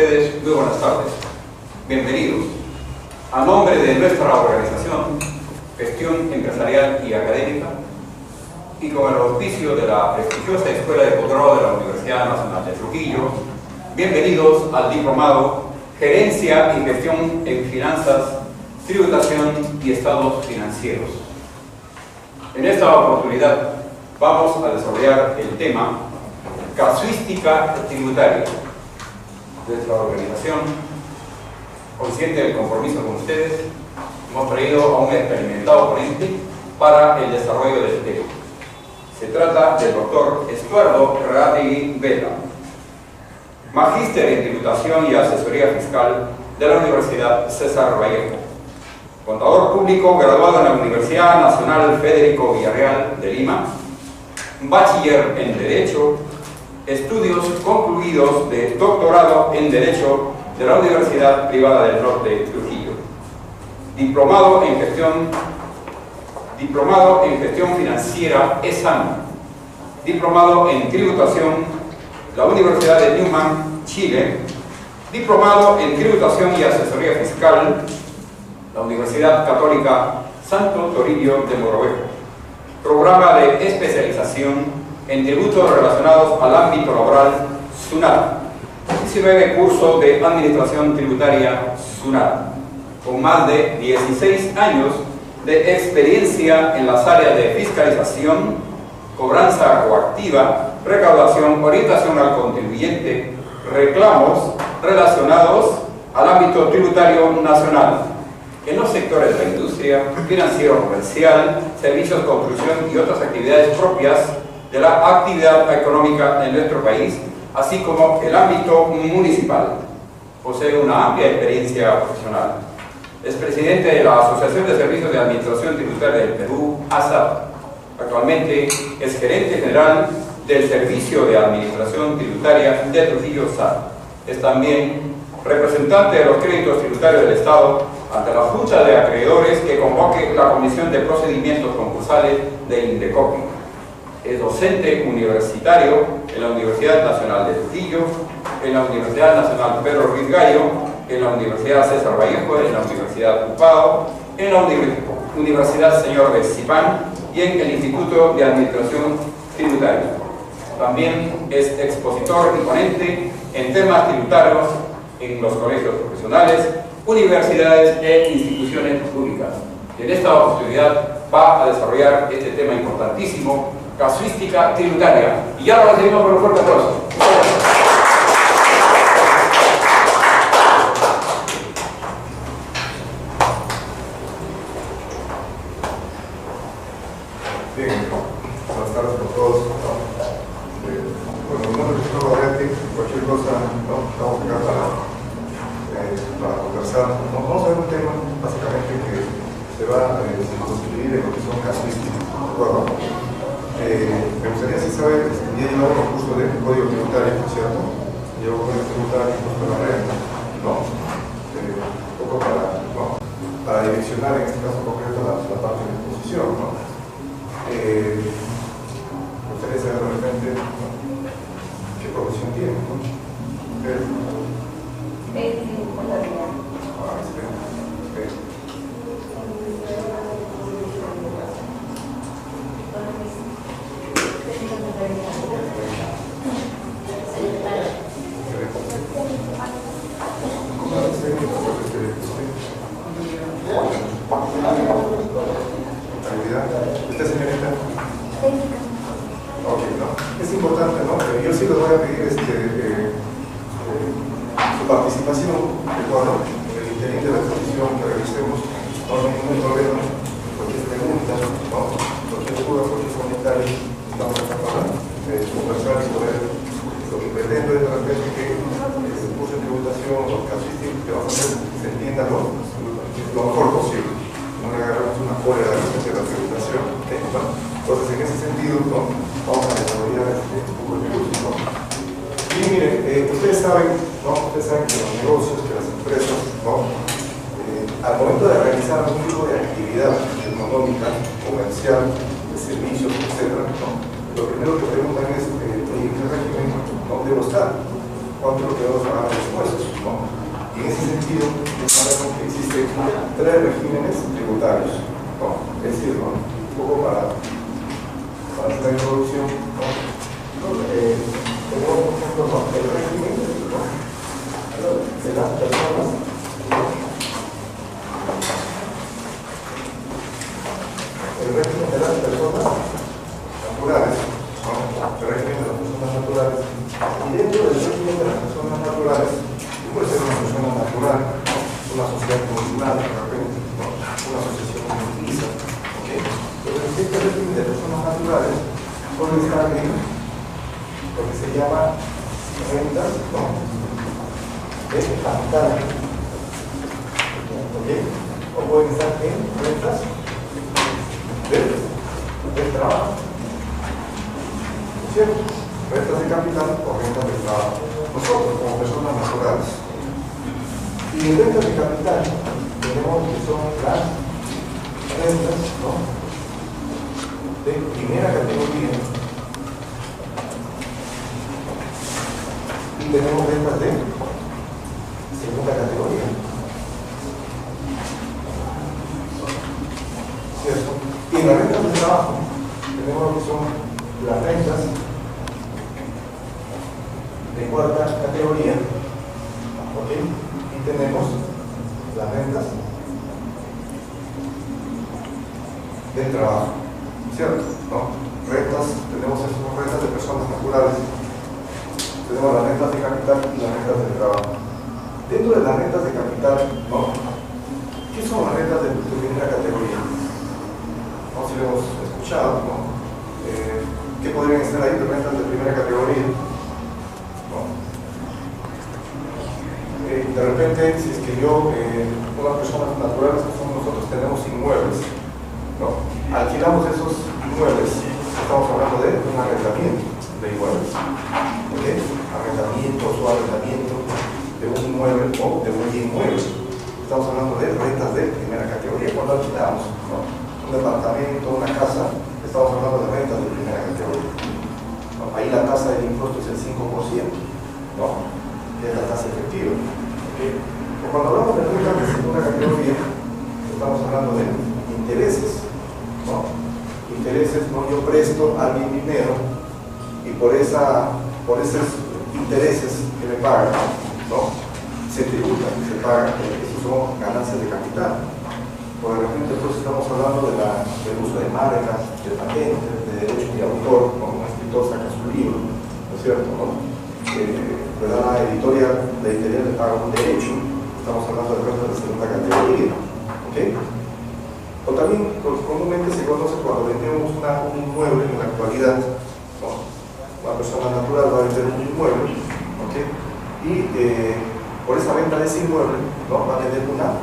ustedes muy buenas tardes. Bienvenidos. A nombre de nuestra organización, Gestión Empresarial y Académica, y con el auspicio de la prestigiosa Escuela de Posgrado de la Universidad Nacional de Trujillo, bienvenidos al Diplomado Gerencia y Gestión en Finanzas, Tributación y Estados Financieros. En esta oportunidad vamos a desarrollar el tema Casuística Tributaria. Nuestra organización, consciente del compromiso con ustedes, hemos traído a un experimentado ponente para el desarrollo del tema. Se trata del doctor Estuardo Reategui Vela, magíster en Tributación y Asesoría Fiscal de la Universidad César Vallejo, contador público graduado en la Universidad Nacional Federico Villarreal de Lima, bachiller en Derecho, estudios concluidos de doctorado en Derecho de la Universidad Privada del Norte de Trujillo, diplomado en Gestión Financiera ESAN, diplomado en Tributación, la Universidad de Newman, Chile, diplomado en Tributación y Asesoría Fiscal, la Universidad Católica Santo Toribio de Mogrovejo, programa de especialización en tributos relacionados al ámbito laboral SUNAT, 19 cursos de Administración Tributaria SUNAT, con más de 16 años de experiencia en las áreas de fiscalización, cobranza coactiva, recaudación, orientación al contribuyente, reclamos relacionados al ámbito tributario nacional, en los sectores de la industria, financiero comercial, servicios, construcción y otras actividades propias de la actividad económica en nuestro país, así como el ámbito municipal. Posee una amplia experiencia profesional. Es presidente de la Asociación de Servicios de Administración Tributaria del Perú, ASAP. Actualmente es gerente general del Servicio de Administración Tributaria de Trujillo, SAT. Es también representante de los créditos tributarios del Estado ante la Junta de Acreedores que convoque la Comisión de Procedimientos Concursales de INDECOPI. Es docente universitario en la Universidad Nacional de Trujillo, en la Universidad Nacional Pedro Ruiz Gallo, en la Universidad César Vallejo, en la Universidad Upado, en la Universidad Señor de Zipán y en el Instituto de Administración Tributaria. También es expositor y ponente en temas tributarios en los colegios profesionales, universidades e instituciones públicas. En esta oportunidad va a desarrollar este tema importantísimo, casuística tributaria. Y ya lo recibimos con un fuerte aplauso. Bien, buenas tardes a todos. Bueno, mi nombre es Gustavo Reategui, cualquier cosa, estamos acá para conversar. Vamos a ver un tema básicamente que se va a circunscribir en lo que son casuísticas, ¿de acuerdo? Me gustaría así saber, ya llevado un curso de Código Tributario, ¿cierto? Llevo Código Tributario, impuesto a la renta, ¿no? Un poco para direccionar en este caso concreto la parte de imposición, ¿no? Me gustaría saber de repente, ¿no? ¿Qué profesión tiene, ¿no? ¿Usted, señorita? Ok, ¿no? Es importante, ¿no? Yo sí les voy a pedir su participación, recuerdo, en el interín de la exposición que realicemos. No hay ningún problema, cualquier pregunta, ¿no? Cualquier duda, cualquier comentario, vamos a hablar, conversar y poder. Lo que pretendo es de repente que el curso de tributación, los casuísticos que vamos a hacer, se entienda lo mejor posible. No le agarramos una cólera de la tributación. Bueno, entonces, en ese sentido, ¿no? Vamos a desarrollar un poco el curso, ¿no? Y miren, ustedes saben, ¿no? Ustedes saben que los negocios, que las empresas, ¿no? Al momento de realizar algún tipo de actividad económica, comercial, de servicios, etc., ¿no? Lo primero que preguntan es, ¿en qué régimen no debo estar? ¿Cuánto es lo que debo pagar de impuestos? tres regímenes tributarios, ¿no? Es decir, ¿no? Un poco para esta introducción, ¿no? Tenemos, por ejemplo, ¿no? El régimen, ¿no? De las personas, el régimen de las personas naturales, ¿no? El régimen de las personas naturales, y dentro del régimen de las personas naturales puede ser una persona natural, ¿no? Una sociedad comunal, de repente, ¿no? Una asociación comunista, ¿ok? Entonces, este régimen de personas naturales puede estar en lo que se llama rentas, ¿no? De capital, ¿ok? O pueden estar en rentas del trabajo, ¿cierto? Rentas de capital o rentas de trabajo. Nosotros, como personas naturales. Y en rentas de capital tenemos que son las rentas, ¿no? De primera categoría. Y tenemos rentas de segunda categoría. ¿Cierto? Y en las rentas de trabajo tenemos lo que son las rentas de cuarta categoría, ¿ok? Y tenemos las rentas del trabajo, ¿cierto? ¿No? Rentas, tenemos esas rentas de personas naturales, tenemos las rentas de capital y las rentas del trabajo. Dentro de las rentas de capital, ¿no? ¿Qué son las rentas de primera categoría? No sé si lo hemos escuchado, ¿no? ¿Qué podrían estar ahí de rentas de primera categoría? ¿No? De repente, si es que yo, unas personas naturales que somos nosotros, tenemos inmuebles, ¿no? Alquilamos esos inmuebles, estamos hablando de un arrendamiento de inmuebles, ¿ok? Arrendamiento o arrendamiento de un inmueble o de un inmueble. Estamos hablando de rentas de primera categoría cuando alquilamos, ¿no? Un departamento, una casa, estamos hablando de rentas de primera categoría, ¿no? Ahí la tasa del impuesto es el 5%, ¿no? Que es la tasa efectiva, ¿okay? O cuando hablamos de rentas de segunda categoría, estamos hablando de intereses, ¿no? Intereses, ¿no? Yo presto a alguien dinero y por esos intereses que me pagan, ¿no? Se tributan, se pagan, esos son ganancias de capital. Por de repente, entonces estamos hablando del uso de marcas, de patentes, de derechos de autor, cuando un escritor saca su libro, ¿no es cierto? ¿No? La editorial le paga un derecho, estamos hablando de rentas de segunda categoría, ¿ok? O también comúnmente se conoce cuando vendemos un inmueble en la actualidad, ¿no? Una persona natural va a vender un inmueble, ¿ok? Y por esa venta de ese inmueble, ¿no? Va a tener una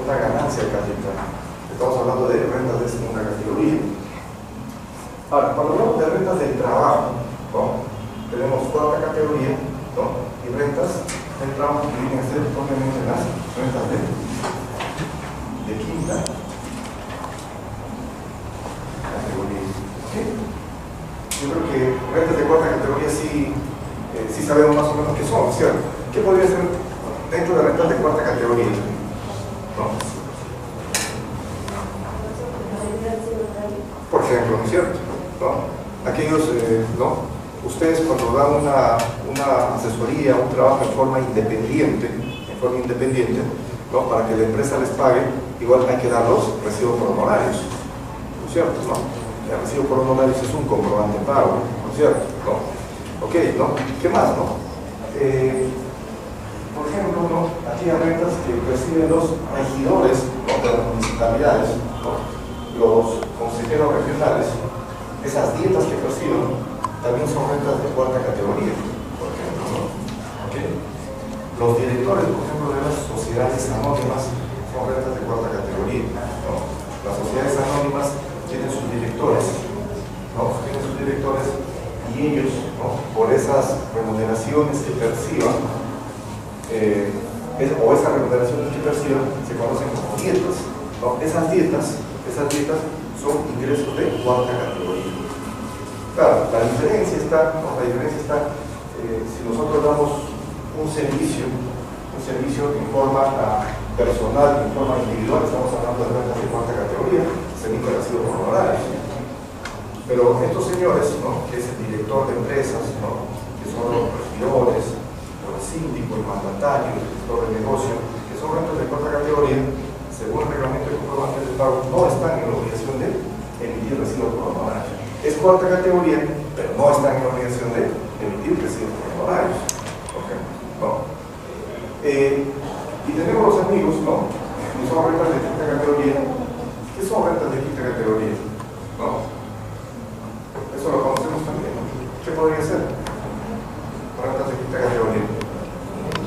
ganancia de capital. Estamos hablando de rentas de segunda categoría. Ahora, cuando hablamos de rentas del trabajo, ¿no? Tenemos cuarta categoría, ¿no? Y rentas del trabajo que vienen a ser obviamente las rentas de quinta categoría. ¿Okay? Yo creo que rentas de cuarta categoría sí sabemos más o menos qué son, ¿cierto? ¿Qué podría ser dentro de rentas de cuarta categoría? ¿No? Por ejemplo, ¿no es cierto? ¿No? Aquellos, ¿no? Ustedes cuando dan una asesoría, un trabajo en forma independiente, ¿no? Para que la empresa les pague, igual hay que dar los recibos por honorarios, ¿no es cierto? ¿No? El recibo por honorarios es un comprobante de pago, ¿no es cierto? ¿No? Ok, ¿no? ¿Qué más, no? Por ejemplo, ¿no? Aquellas rentas que perciben los regidores, ¿no? De las municipalidades, ¿no? Los consejeros regionales, esas dietas que perciben también son rentas de cuarta categoría, por ejemplo, ¿no? ¿Okay? Los directores, por ejemplo, de las sociedades anónimas son rentas de cuarta categoría, ¿no? Las sociedades anónimas tienen sus directores, ¿no? Tienen sus directores y ellos, ¿no? Por esas remuneraciones que perciban, o esas remuneraciones que perciban, se conocen como dietas, ¿no? Esas dietas son ingresos de cuarta categoría. Claro, la diferencia está, ¿no? Si nosotros damos un servicio un servicio en forma personal, en forma individual, estamos hablando de rentas de cuarta categoría, se emite recibo por honorarios. Pero estos señores, ¿no?, que es el director de empresas, ¿no?, que son los regidores, o el síndico, el mandatario, el gestor de negocio, que son rentas de cuarta categoría, según el reglamento de comprobantes de pago, no están en la obligación de emitir recibo por honorarios. Es cuarta categoría, pero no están en la obligación de emitir recibo por honorarios. Okay. ¿No? Y tenemos los amigos, ¿no?, que son rentas de quinta categoría. ¿Qué son rentas de quinta categoría? ¿No? Eso lo conocemos también, ¿no? ¿Qué podría ser? Rentas de quinta categoría.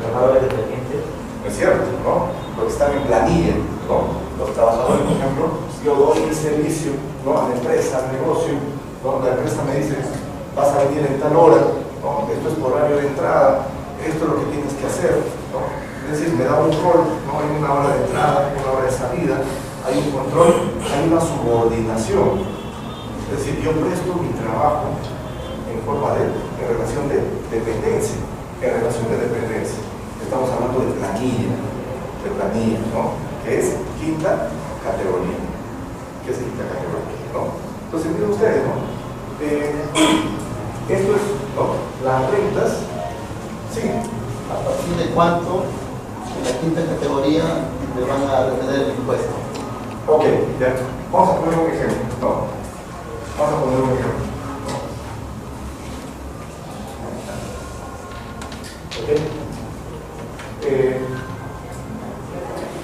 Trabajadores dependientes. No es cierto, ¿no? Los que están en planilla, ¿no? Los trabajadores, por ejemplo, si yo doy el servicio, ¿no?, a la empresa, al negocio, ¿no?, la empresa me dice, vas a venir en tal hora, ¿no?, esto es tu horario de entrada, esto es lo que tienes que hacer, ¿no? Es decir, me da un rol, ¿no?, hay una hora de entrada, una hora de salida, hay un control, hay una subordinación. Es decir, yo presto mi trabajo en forma de, en relación de dependencia, Estamos hablando de planilla, ¿no?, que es quinta categoría. ¿No? Entonces, miren ustedes, ¿no? Esto es, ¿no?, las rentas. Sí. ¿A partir de cuánto en la quinta categoría le van a retener el impuesto? Ok, ya. Vamos a poner un ejemplo, ¿no? Ok.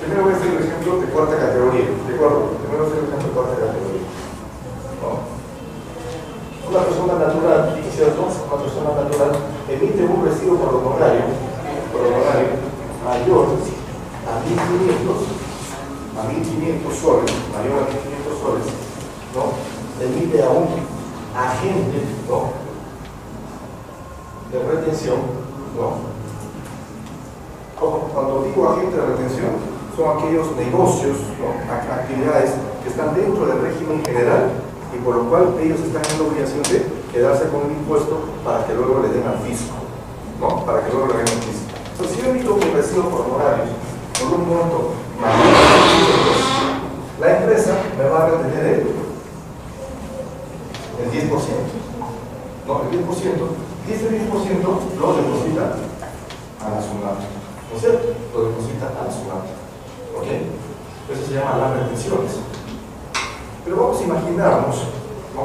Primero voy a hacer el ejemplo de cuarta categoría, ¿de acuerdo? ¿No? Una persona natural, ¿cierto? Una persona natural emite un recibo por honorario mayor a 1.500 soles, ¿no? Emite a un agente, ¿no?, de retención, ¿no? Cuando digo agente de retención, son aquellos negocios, ¿no?, actividades que están dentro del régimen general y por lo cual ellos están en la obligación de quedarse con el impuesto para que luego le den al fisco, ¿no? Entonces, si yo emito un recibo por honorarios por un monto mayor, la empresa me va a retener el 10%, ¿no? El 10%, y ese 10% lo deposita a la SUNAT, ¿no es cierto? Lo deposita a la SUNAT, ¿ok? Eso se llama las retenciones. Pero vamos a imaginarnos, ¿no?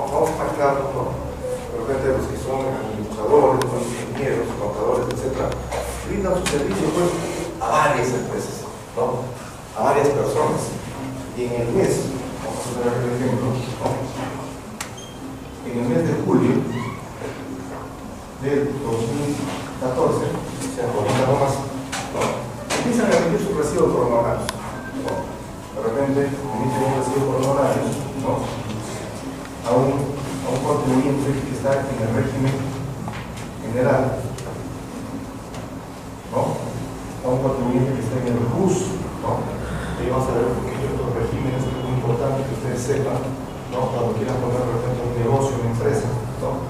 De repente los que son administradores, los ingenieros, contadores, etc., brindan su servicio, pues, a varias empresas, ¿no?, a varias personas. Y en el mes, vamos a poner el ejemplo, ¿no?, en el mes de julio del 2014, o sea, ahorita nomás, ¿no?, empiezan a emitir sus recibos por honorarios, ¿no? De repente emiten un recibo por honorarios, ¿no?, a un contribuyente que está en el régimen general, ¿no?, a un contribuyente que está en el RUS, ¿no?, y vamos a ver porque estos regímenes es muy importante que ustedes sepan, ¿no?, cuando quieran poner de repente un negocio, una empresa, ¿no?,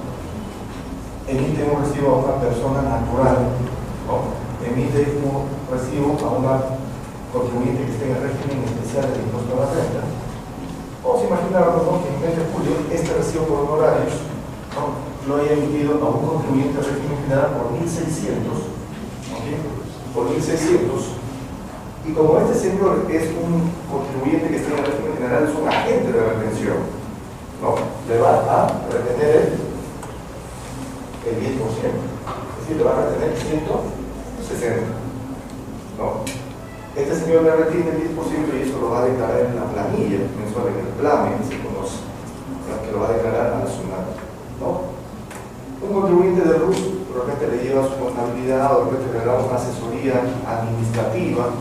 emite un recibo a una persona natural, ¿no?, emite un recibo a una contribuyente que esté en el régimen especial del impuesto a la renta. Vamos a imaginarnos, ¿no?, que en el mes de julio este recibo por honorarios, ¿no?, lo haya emitido a un contribuyente del régimen general por 1.600, ¿ok?, por 1.600, y como este señor es un contribuyente que está en el régimen general, es un agente de retención, ¿no?, le va a retener el 10%, es decir, le va a retener 160, ¿no? Este señor le retiene el 10% y eso lo va a declarar en la planilla mensual, en el PLAME, que se conoce, ¿no?, que lo va a declarar a la SUNAT, ¿no? Un contribuyente de RUS, de repente le lleva su contabilidad, o de repente le da una asesoría administrativa,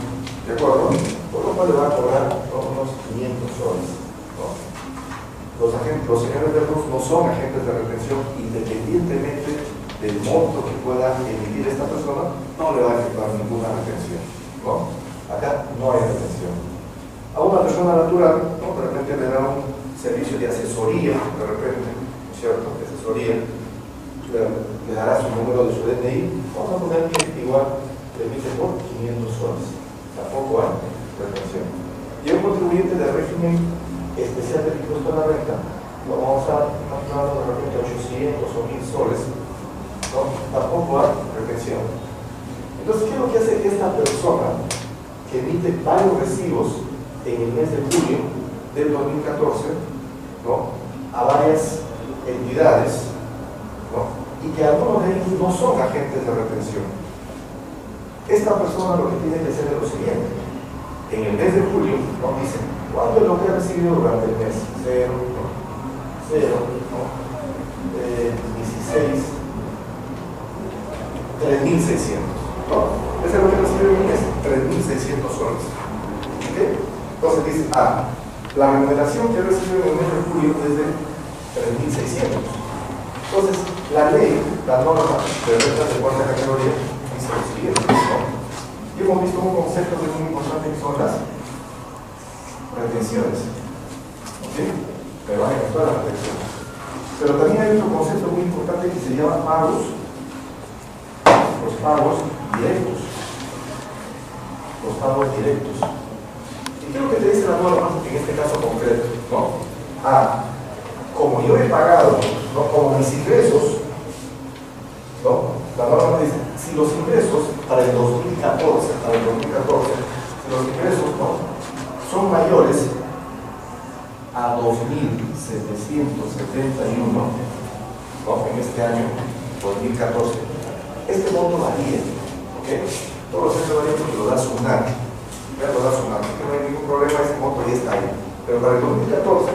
¿de acuerdo? Por lo cual le va a cobrar, ¿no?, unos 500 soles, ¿no? Los señores de RUS no son agentes de retención, independientemente del monto que pueda emitir esta persona, no le va a efectuar ninguna retención, ¿no? Acá no hay retención. A una persona natural, ¿no?, de repente le da un servicio de asesoría, de repente, ¿cierto?, de asesoría, le dará su número de su DNI, vamos a poner que igual le emite por 500 soles. Tampoco hay retención. Y un contribuyente de régimen especial del impuesto a la renta, lo vamos a hablar de repente 800 o 1000 soles, ¿no? Tampoco hay retención. Entonces, ¿qué es lo que hace esta persona que emite varios recibos en el mes de julio del 2014, ¿no? A varias entidades, ¿no? Y que algunos de ellos no son agentes de retención? Esta persona lo que tiene que hacer es lo siguiente: en el mes de julio nos dice cuánto es lo que ha recibido durante el mes. 0, 16, 3.600, ¿no? Ese es lo que recibe en un mes, 3.600 soles. ¿Okay? Entonces dice, la remuneración que recibe en el mes de julio es de 3.600. Entonces, la ley, la norma de rentas de cuarta categoría, dice lo siguiente, ¿no? Y hemos visto un concepto que es muy importante, que son las retenciones. ¿Ok? Me van a efectuar las retenciones. Pero también hay otro concepto muy importante que se llama pagos, los pagos directos. Los pagos directos. ¿Y qué es lo que te dice la norma en este caso concreto? ¿No? Como yo he pagado, ¿no? Como mis ingresos, ¿no? La norma dice, si los ingresos para el 2014, si los ingresos, ¿no? son mayores a 2.771, ¿no? En este año 2014, este monto varía, ¿ok? Todos los centros varían porque lo da SUNAT, lo da SUNAT, así que no hay ningún problema, ese monto ya está ahí, pero para el 2014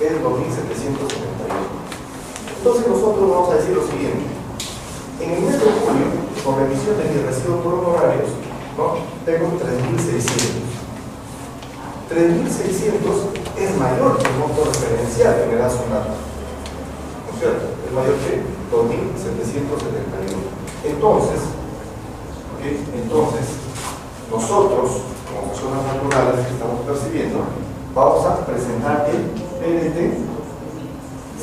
es 2.771. Entonces nosotros vamos a decir lo siguiente: en el mes de julio, con remisión de mi recibo por honorarios, ¿no? Tengo 3.600. 3.600 es mayor que el monto referencial que me da SUNAT, ¿no es cierto? Es mayor que 2.771. Entonces, nosotros, como personas naturales que estamos percibiendo, vamos a presentar el PDT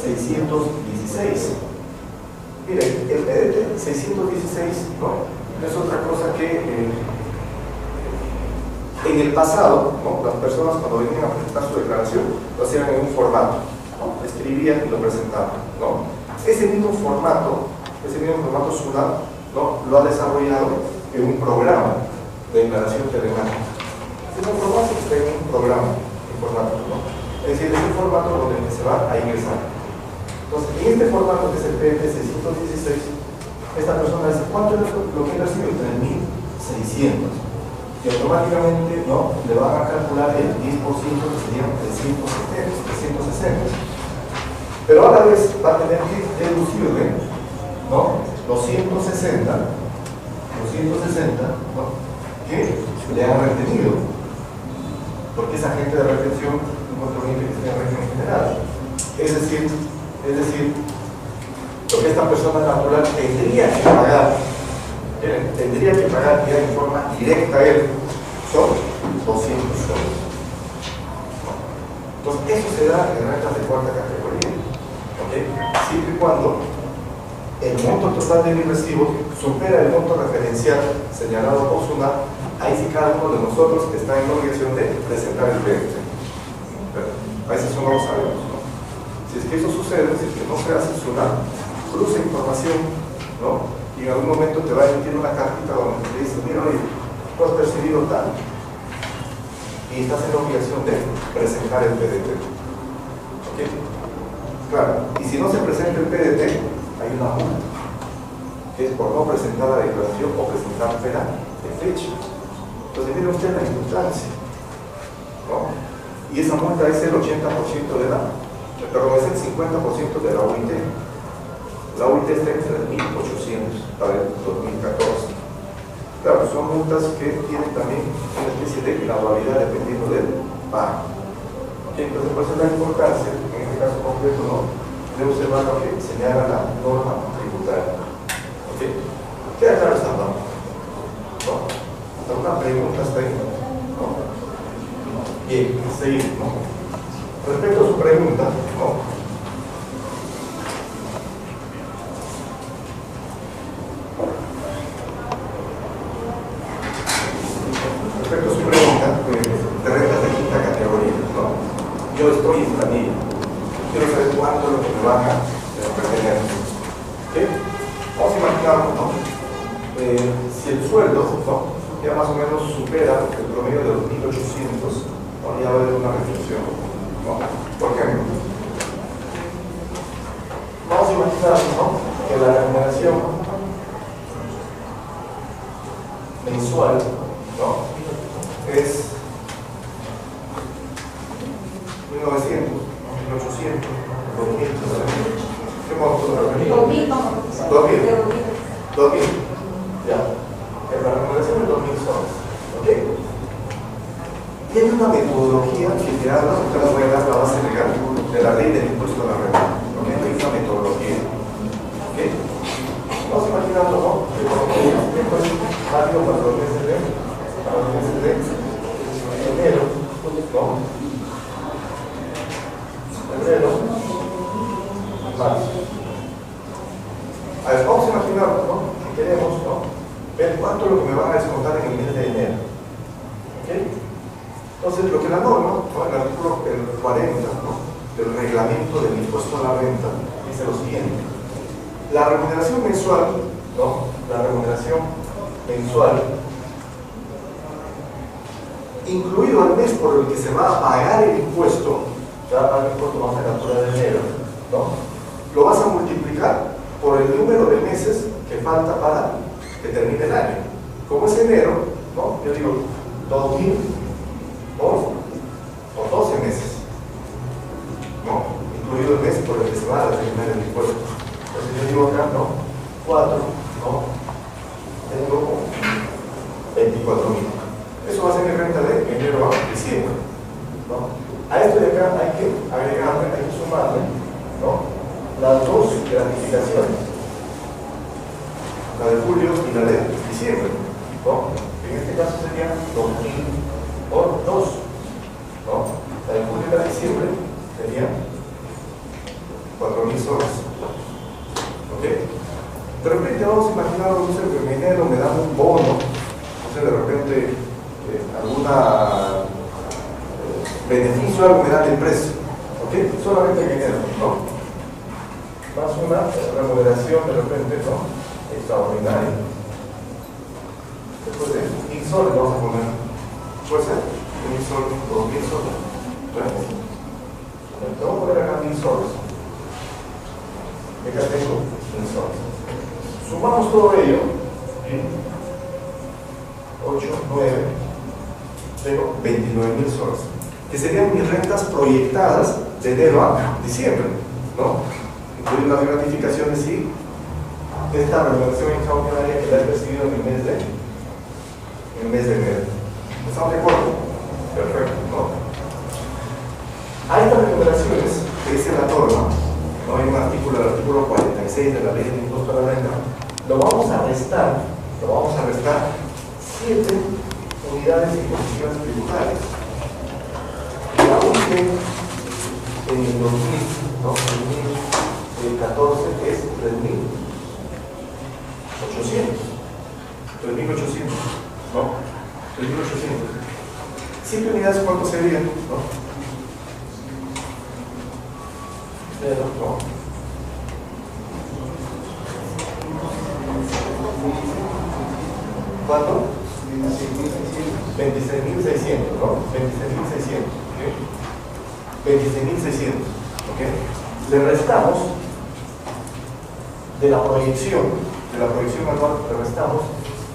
616. Miren, el PDT 616 no es otra cosa que en el pasado, ¿no? Las personas cuando venían a presentar su declaración lo hacían en un formato, ¿no? Escribían y lo presentaban, ¿no? Ese mismo formato SUNAT, ¿no? Lo ha desarrollado en un programa de declaración telemática. Ese mismo formato está en un programa informático, ¿no? Es decir, es el formato donde se va a ingresar. Entonces, en este formato, que es el PDT 616, esta persona dice, ¿cuánto es lo que recibe? 3.600. Y automáticamente, ¿no? Le van a calcular el 10%, que serían 360. Pero a la vez va a tener que deducirle, ¿no? Los 160, ¿no? Que le han retenido, porque es agente de retención un contribuyente que tiene régimen general. Es decir, lo que esta persona natural tendría que pagar ya en forma directa a él son 200 soles. Entonces, eso se da en rentas de cuarta categoría, ¿okay? Siempre y cuando el monto total de mi recibo supera el monto referencial señalado por SUNAT. Ahí sí cada uno de nosotros está en la obligación de presentar el PDT. Pero a veces eso no lo sabemos, ¿no? Si es que eso sucede, si es que no se hace SUNAT, cruza información, ¿no? Y en algún momento te va a emitir una cartita donde te dice, mira, oye, tú has percibido tal, y estás en la obligación de presentar el PDT. ¿Ok? Claro, y si no se presenta el PDT, hay una multa, que es por no presentar la declaración o presentar fuera de fecha. Entonces, mire usted la importancia, ¿no? Y esa multa es el 80% de perdón, es el 50% de la OIT. La OIT está en 3.800 para el 2014. Claro, son multas que tienen también una especie de gradualidad dependiendo del pago. Entonces, por eso la importancia, en este caso concreto, ¿no? De observar lo que señala la norma tributaria. ¿Ok? ¿Queda claro esta norma? ¿No? ¿Alguna pregunta hasta ahí? ¿No? Bien, seguimos, ¿no? Respecto a su pregunta, ¿no? yo estoy en planilla. Quiero saber cuánto es lo que me van a retener. ¿Okay? Vamos a imaginarnos, ¿no? Si el sueldo, ¿no?, ya más o menos supera el promedio de los 1.800, ¿no?, ya va a haber una reflexión, ¿no? Por ejemplo, vamos a imaginarnos, ¿no?, que la remuneración mensual, ¿no?, es 1.900, 1.800, 2.000, ¿qué monto de remuneración? 2.000, ya. La remuneración es 2.000 soles, ¿ok? Tiene una metodología que te habla, te la voy a dar la base legal de la ley del impuesto a la renta, ¿ok? Hay una metodología, ¿ok? Vamos a imaginarlo, ¿no? Tiempo es válido para los meses de enero, ¿no? Febrero, marzo. A ver, vamos a imaginarlo, ¿no?, que queremos, ¿no?, ver cuánto es lo que me van a descontar en el mes de enero. ¿Ok? Entonces, lo que la norma, ¿no?, el artículo 40, ¿no?, del reglamento del impuesto a la renta, dice lo siguiente: la remuneración mensual, ¿no?, la remuneración mensual, incluido el mes por el que se va a pagar el impuesto, ya el impuesto vamos a capturar de enero, ¿no?, lo vas a multiplicar por el número de meses que falta para que termine el año. Como es enero, ¿no?, yo digo 2.000 por 12 meses, ¿no?, incluido el mes por el que se va a determinar el impuesto. Entonces yo digo acá, ¿no?, 4, ¿no?, tengo 24.000. Eso va a ser mi renta de enero a diciembre, ¿no? A esto de acá hay que agregarle, hay que sumarle, ¿no?, las dos gratificaciones, la de julio y la de diciembre, ¿no? En este caso serían 2.000 por 2, ¿no? La de julio y la de diciembre serían 4.000 soles, ¿ok? De repente vamos a imaginar, no sé, que en enero me dan un bono, no sé, de repente alguna beneficio, algo me dan de precio, ¿ok? Solamente en enero, ¿no? Más una remuneración de repente, ¿no?, extraordinaria. Después de 1.000 soles vamos a poner, puede ser 1.000 soles, 2.000 soles. Vamos a poner acá 1.000 soles. Acá tengo 1.000 soles. Sumamos todo ello, ¿sí? 8, 9, tengo 29.000 soles, que serían mis rentas proyectadas de enero a diciembre, ¿no? Incluir las gratificaciones y esta remuneración extraordinaria que la he recibido en el mes de enero. ¿Estamos de acuerdo? Perfecto, ¿no? A estas remuneraciones que dice la norma, ¿no?, hay un artículo, el artículo 46 de la ley del impuesto a la renta, lo vamos a restar 7 unidades impositivas tributarias. La única en el 2000, ¿no?, 2014 es 3.800, ¿no? 3.800. 7 unidades, ¿cuánto serían? ¿No? 0, ¿no? ¿Cuánto? 26.600, ¿no? 26.600, ¿ok? 26.600, ¿ok? Le restamos de la proyección anual, le restamos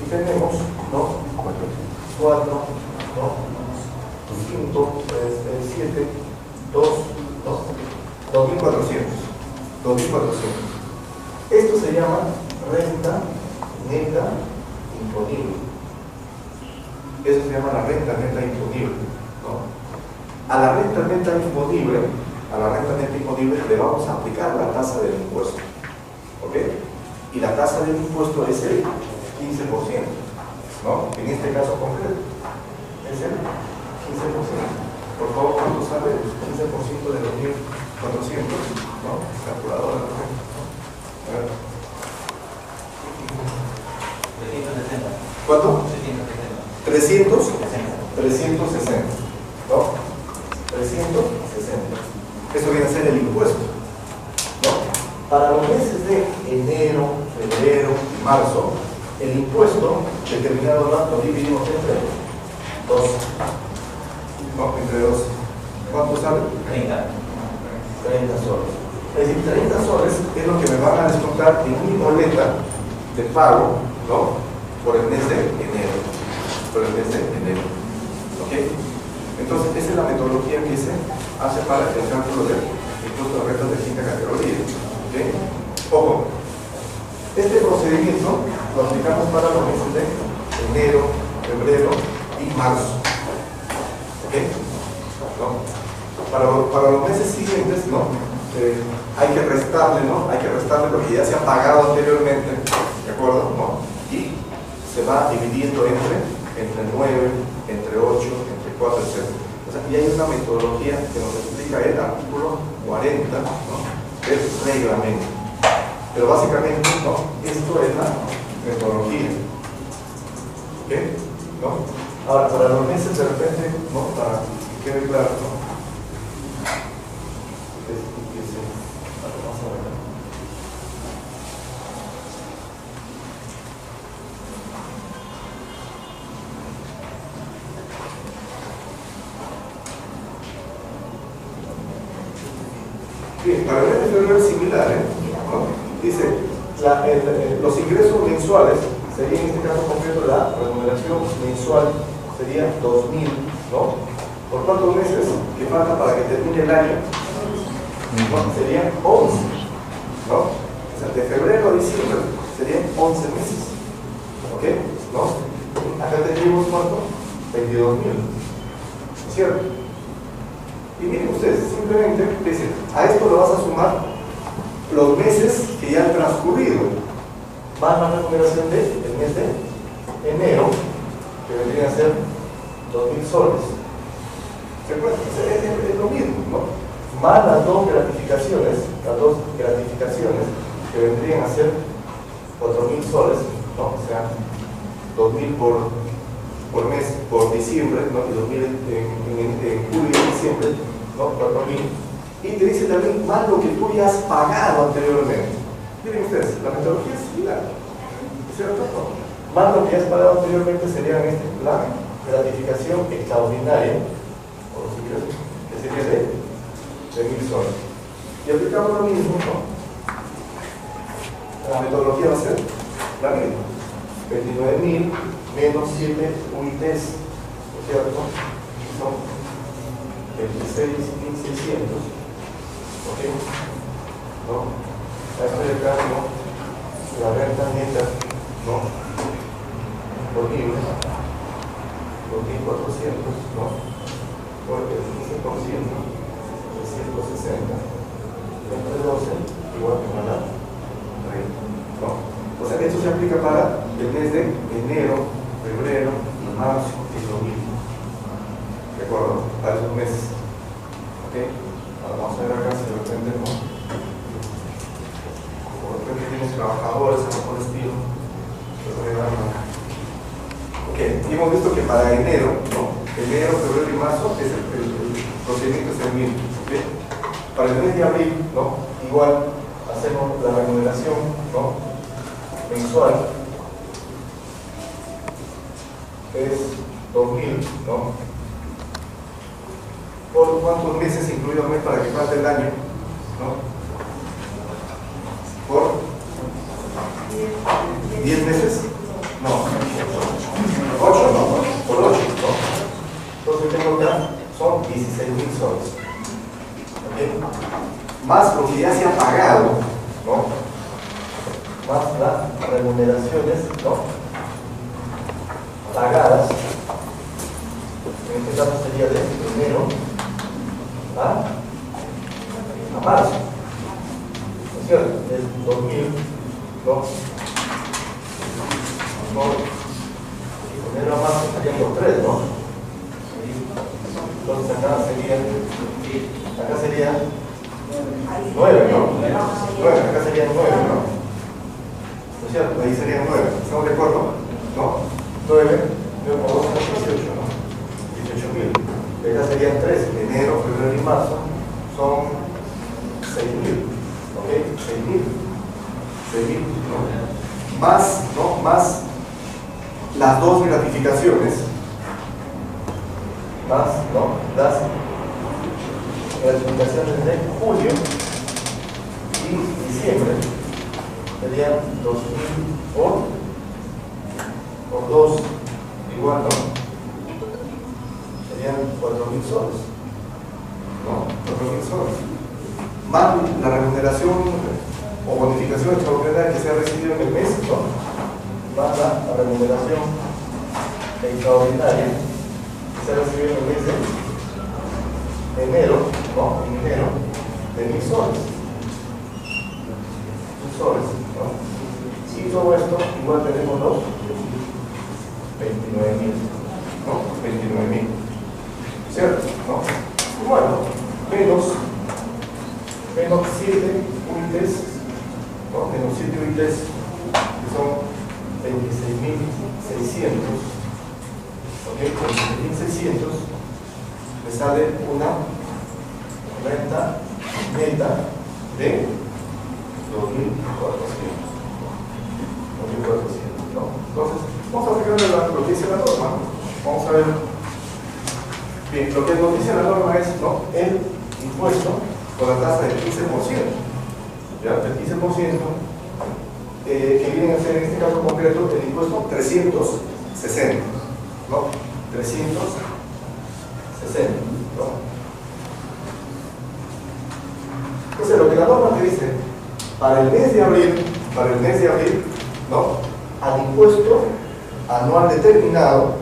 y tenemos, ¿no?, 4, ¿no?, 5, 7, 2, ¿no?, 2.400. Esto se llama renta neta imponible. Eso se llama la renta neta imponible, ¿no? A la renta neta imponible le vamos a aplicar la tasa del impuesto, ¿ok? Y la tasa del impuesto es el 15%, ¿no? En este caso concreto es el 15%. Por favor, ¿cuánto sale el 15% de 2.400? ¿No? Calculadora, ¿no? A ver. 360. ¿Cuánto? 360. 360, ¿no? 360. Eso viene a ser el impuesto, ¿no? Para los meses de enero, febrero y marzo, el impuesto determinado lo dividimos entre 12. No, entre 12. ¿Cuánto sale? 30. 30 soles. Es decir, 30 soles es lo que me van a descontar en mi boleta de pago, ¿no? Por el mes de enero. Por el mes de enero. ¿Ok? Entonces, esa es la metodología que se hace para el cálculo del impuesto de rentas de quinta categoría. ¿Ok? Ojo, este procedimiento lo aplicamos para los meses de enero, febrero y marzo. ¿Ok? ¿No? Para los meses siguientes, ¿no? Hay que restarle, ¿no? Hay que restarle lo que ya se ha pagado anteriormente, ¿de acuerdo? ¿No? Y se va dividiendo entre 9, entre 8, entre 4, etc. O sea, y hay una metodología que nos explica el artículo 40, ¿no? Del reglamento. Pero básicamente, ¿no? Esto es la metodología. ¿Ok? ¿No? Ahora, para los meses de repente, ¿no? Para que quede claro, ¿no? Bien, para el mes de febrero es similar, ¿no? Dice, los ingresos mensuales sería en este caso concreto la remuneración mensual sería 2.000, ¿no? ¿Por cuántos meses que falta para que termine el año? Bueno, serían 11, ¿no? O sea, de febrero a diciembre serían 11 meses, ¿ok? ¿No? Acá tendríamos cuánto? 22.000, ¿cierto? Y miren ustedes, simplemente dicen, a esto le vas a sumar los meses que ya han transcurrido, más la remuneración del mes de enero, que vendrían a ser 2.000 soles. ¿Se acuerdan? Es lo mismo, ¿no? Más las dos gratificaciones que vendrían a ser 4.000 soles, ¿no? O sea, 2.000 por mes, por diciembre, ¿no? Y 2.000 en julio y diciembre, ¿no? 4.000. Y te dice también más lo que tú ya has pagado anteriormente. Miren ustedes, la metodología es similar, ¿cierto? Más lo que ya has pagado anteriormente sería la gratificación extraordinaria, o si quieres, que sería de 1.000 soles. Y aplicamos lo mismo, ¿no? La metodología va a ser la misma. 29.000 menos 7 UITs, ¿cierto? Son 26.600. ¿Ok? ¿No? A esto de acá, ¿no? La renta neta, ¿no? Disponible, 2.400, ¿no? Por el 15%, 360, entre 12, igual que para 30, ¿no? O sea, esto se aplica para el mes de enero, febrero, marzo y lo mismo. ¿De acuerdo? Para esos meses. ¿Ok? Ahora vamos a ver acá si de repente no. Como de repente tienes trabajadores a mejor estilo. Ok, y hemos visto que para enero, ¿no? Enero, febrero y marzo es el procedimiento es el mismo. ¿Okay? Para el mes de abril, ¿no? Igual hacemos la remuneración, ¿no? Mensual es 2.000, ¿no? ¿Por cuántos meses incluido el mes para que falte el año? ¿No? ¿Por 10 meses? No. 8, no. Por 8, ¿no? Entonces tengo acá, son 16.000 soles. ¿Ok? Más lo que ya se ha pagado, ¿no? Más las remuneraciones, ¿no? Pagadas, en este caso sería de enero a marzo, ¿no es cierto? Es 2.000, ¿no? De enero a marzo serían los 3, ¿no? Entonces acá sería 9, ¿no? 9, acá serían 9, ¿no? ¿No es cierto? Ahí serían 9. ¿Estamos de acuerdo? ¿No? 9 por 2 son 18, ¿no? 18.000. Acá serían 3, enero, febrero y marzo. las dos gratificaciones, más, ¿no? Las gratificaciones de julio y diciembre serían 2.000 por 2 igual, ¿no? Serían 4.000 soles, ¿no? 4.000 soles. Más la remuneración o bonificación extraordinaria que se ha recibido en el mes, ¿no? Más la remuneración extraordinaria que se ha recibido en el mes de enero, ¿no? En enero, de 1.000 soles. 1.000 soles, ¿no? Y todo esto, igual tenemos los 29.000, ¿no? 29.000, ¿cierto? ¿No? Y bueno, menos 7 UITs, ¿no? Menos 7 UITs, que son 26.600, ¿ok? 26.600, me sale una renta neta de 2.400. ¿No? Entonces, vamos a aplicar lo que dice la norma. Vamos a ver. Bien, lo que nos dice la norma es, ¿no?, el impuesto con la tasa del 15%. ¿Ya? Del 15%, que viene a ser en este caso concreto el impuesto 360. ¿No? 360. ¿No? Entonces, lo que la norma te dice, para el mes de abril, ¿no?, al impuesto anual determinado,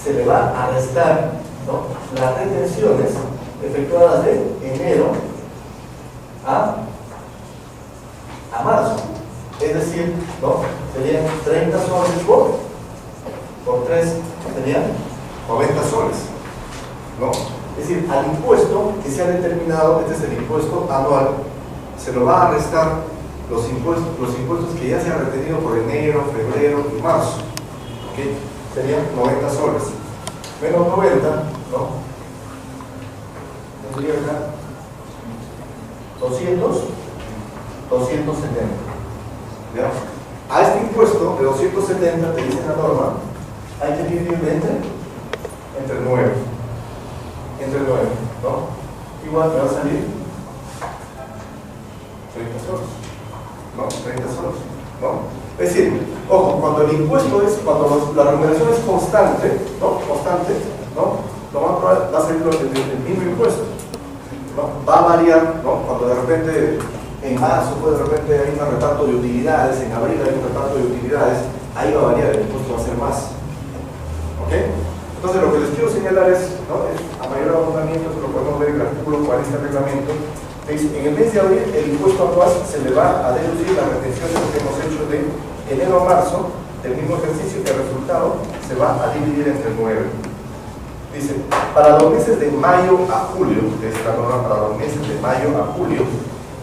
se le va a restar, ¿no?, las retenciones efectuadas de enero a marzo. Es decir, ¿no?, serían 30 soles por 3, serían 90 soles. ¿No? Es decir, al impuesto que se ha determinado, este es el impuesto anual, se lo va a restar los impuestos que ya se han retenido por enero, febrero y marzo, ¿okay? Serían 90 soles. Menos 90, ¿no? Tendría acá 270. ¿Ya? A este impuesto de 270, te dice la norma, hay que dividirlo entre 9. Entre 9, ¿no? Igual me va a salir 30 soles. ¿No? 30 soles, ¿no? Es decir, ojo, cuando el impuesto es, cuando la remuneración es constante, ¿no? Constante, ¿no? Lo más probable va a ser el mismo impuesto, ¿no? Va a variar, ¿no? Cuando de repente en marzo, pues de repente hay un reparto de utilidades, en abril hay un reparto de utilidades, ahí va a variar, el impuesto va a ser más. ¿Ok? Entonces lo que les quiero señalar es, ¿no?, es a mayor abundamiento, eso lo podemos ver en el artículo 40 del reglamento. En el mes de abril el impuesto anual se le va a deducir las retenciones que hemos hecho de enero a marzo del mismo ejercicio, que el resultado se va a dividir entre 9. Dice, para los meses de mayo a julio, de esta norma, para los meses de mayo a julio,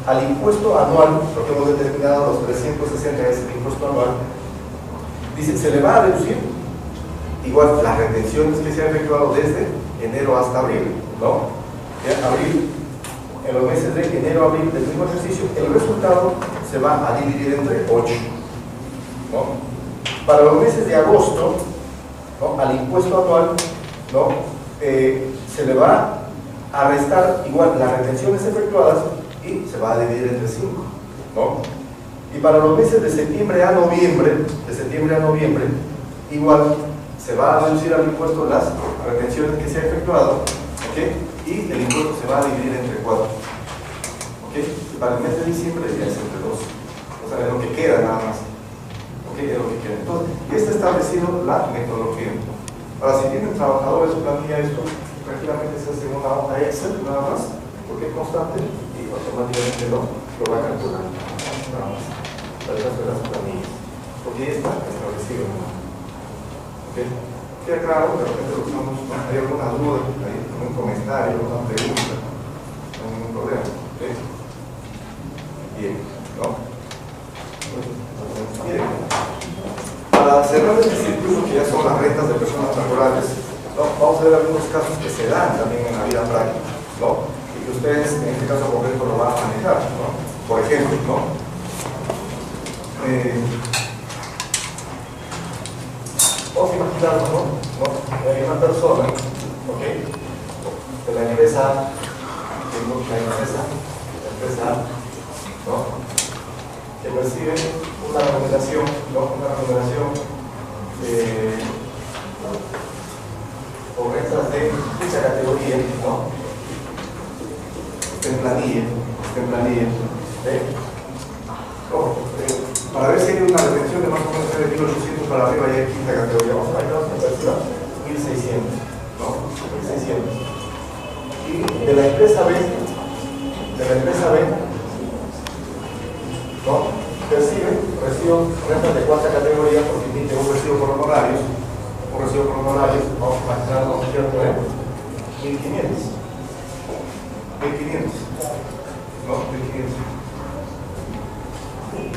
al impuesto anual, lo que hemos determinado, los 360 es el impuesto anual, dice, se le va a deducir igual las retenciones que se han efectuado desde enero hasta abril, ¿no? Ya, abril, en los meses de enero a abril del mismo ejercicio, el resultado se va a dividir entre 8, ¿no? Para los meses de agosto, ¿no?, al impuesto anual, ¿no?, se le va a restar igual las retenciones efectuadas y se va a dividir entre 5, ¿no? Y para los meses de septiembre a noviembre, igual se va a reducir al impuesto las retenciones que se ha efectuado, ¿ok? Y el impuesto se va a dividir entre 4, ¿ok? Para el mes de diciembre ya es entre 2, o sea, es lo que queda nada más, ¿ok? Es lo que queda. Entonces, ya está establecido la metodología. Ahora, si tienen trabajadores o plantilla, esto prácticamente se hace una hoja Excel nada más, porque es constante y automáticamente lo va a calcular, nada más, para el caso de las planillas, porque ya está establecido, ¿ok? Queda claro, de repente lo usamos, hay alguna duda, hay algún comentario, alguna pregunta, no hay ningún problema, ¿ok? Bien, ¿no? Bien. Para cerrar este círculo, que ya son las rentas de personas naturales, ¿no?, vamos a ver algunos casos que se dan también en la vida práctica, ¿no?, y que ustedes en este caso concreto lo van a manejar, ¿no? Por ejemplo, ¿no?, Vamos a imaginarnos, ¿no? Hay una persona, ¿ok? De la empresa A, ¿no? Que percibe una remuneración, ¿no? Por rentas de dicha categoría, ¿no? Está en planilla, ¿sí? Para ver si hay una retención de más o menos de 1800 para arriba, ya hay quinta categoría. Vamos a imaginar una persona 1600, ¿no? 1600. Y de la empresa B, ¿no? Recibo rentas de cuarta categoría porque emite un recibo por honorarios, vamos a imaginarlo, ¿no es cierto? 1500, ¿no? 1500.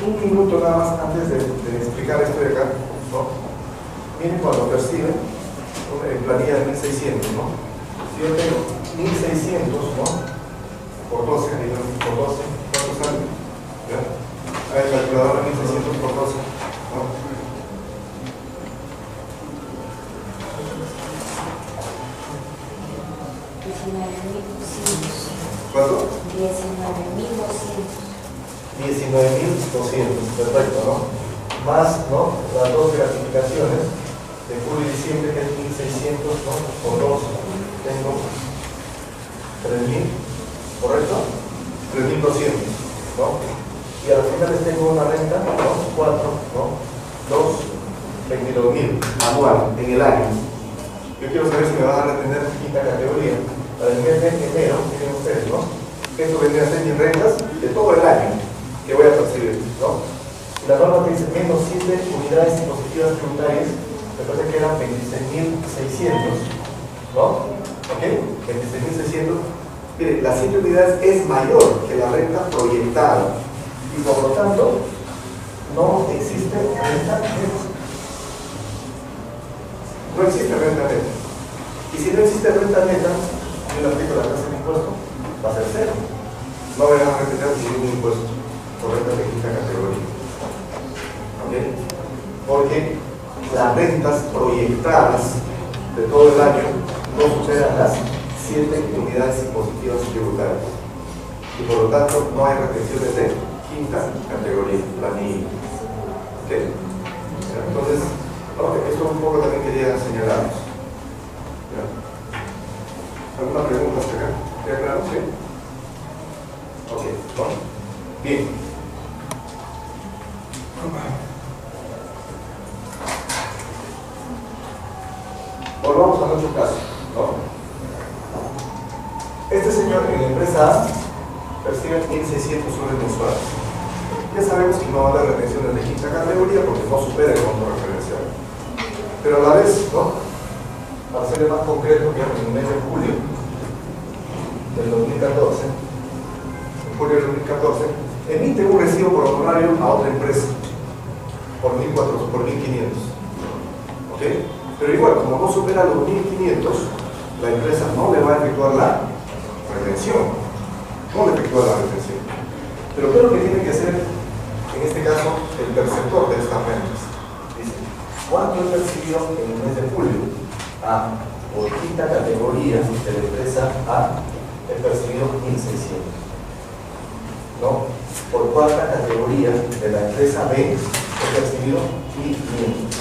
Un minuto nada más antes de explicar esto de acá, ¿no? Miren cuando percibe en planilla de 1600, ¿no? Si yo tengo 1600, ¿no? Por 12, ¿cuánto sale? ¿Ya? A ver, calculadora 1600 por 12, ¿no? ¿Cuánto? 19.200, perfecto, ¿no? Más, ¿no? Las dos gratificaciones de julio y diciembre, que es 1.600, ¿no? Por 2, tengo 3.000, ¿correcto? 3.200, ¿no? Y a las finales tengo una renta, ¿no? 4, ¿no? 22.000 anual en el año. Yo quiero saber si me van a retener quinta categoría. Para el mes de enero, miren ustedes, ¿no? Esto vendría a ser mis rentas de todo el año que voy a percibir, ¿no? Y la norma te dice menos 7 unidades impositivas tributarias, me parece que eran 26.600, ¿no? ¿Ok? 26.600. Mire, las 7 unidades es mayor que la renta proyectada y por lo tanto no existe renta neta. No existe renta neta. Y si no existe renta neta, yo le aplico la tasa de impuesto, va a ser cero. No me van a retener ningún impuesto por renta de quinta categoría. ¿Ok? Porque las rentas proyectadas de todo el año no superan las 7 unidades impositivas tributarias. Y por lo tanto no hay retenciones de quinta categoría, planilla. ¿Ok? Entonces, esto un poco también quería señalarlos. ¿Alguna pregunta hasta acá? ¿Queda claro? ¿Sí? Ok, bueno. Bien. Volvamos a nuestro caso, ¿no? Este señor en la empresa A percibe 1.600 soles mensuales. Ya sabemos que no va a haber retenciones de quinta categoría porque no supera el monto referencial. Pero a la vez, ¿no? Para ser más concreto, que en el mes de julio del 2014, emite un recibo por honorario a otra empresa por 1.500, ¿ok? Pero igual, como no supera los 1.500, la empresa no le va a efectuar la retención. Pero ¿qué es lo que tiene que hacer en este caso el perceptor de estas rentas? Dice, ¿cuánto he percibido en el mes de julio? Por quinta categoría de la empresa A he percibido 1.600, ¿no? Por cuarta categoría de la empresa B he percibido 1.500.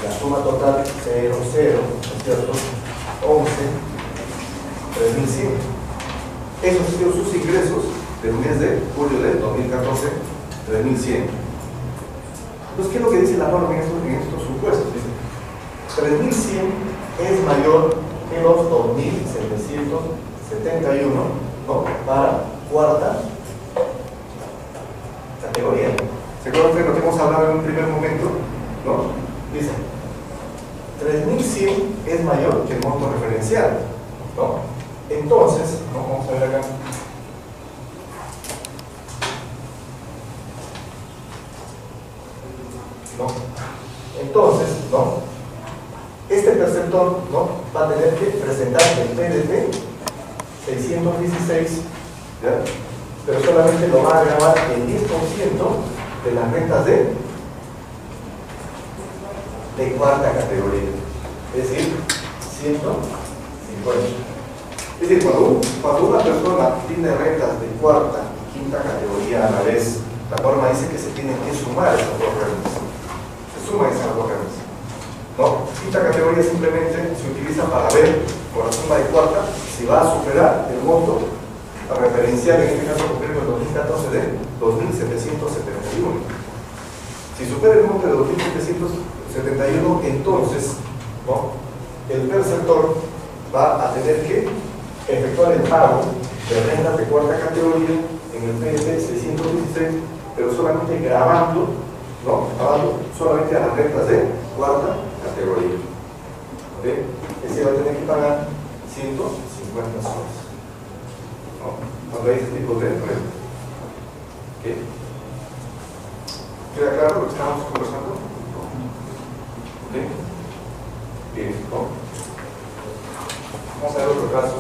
La suma total 0, 0, ¿no es cierto? 11, 3.100. Esos han sido sus ingresos del mes de julio del 2014, 3.100. Entonces, ¿qué es lo que dice la norma en estos supuestos? Dice, 3.100 es mayor que los 2.771, ¿no? Para cuarta categoría. ¿Se acuerdan de lo que hemos hablado en un primer momento? ¿No? Dice, 3.100 es mayor que el monto referencial, ¿no? Entonces, ¿no? Vamos a ver acá. ¿No? Entonces, ¿no? Este perceptor, ¿no? Va a tener que presentar el PDT 616, ¿ya? Pero solamente lo va a grabar el 10% de las rentas de de cuarta categoría, es decir, 150. Es decir, cuando una persona tiene rentas de cuarta y quinta categoría a la vez, la norma dice que se tienen que sumar esas dos rentas. Se suman esas dos rentas, ¿no? Quinta categoría simplemente se utiliza para ver con la suma de cuarta si va a superar el monto a referencial, en este caso concreto el 2014, de 2.771. Si supera el monto de 2.771, entonces, ¿no?, el perceptor va a tener que efectuar el pago de rentas de cuarta categoría en el PDP 616, pero solamente grabando, ¿no?, grabando solamente a las rentas de cuarta categoría. ¿Ok? Es decir, va a tener que pagar 150 soles, ¿no?, cuando hay este tipo de renta. ¿Ok? ¿Queda claro lo que estamos conversando? ¿Ok? Bien, ¿no? Vamos a ver otro caso.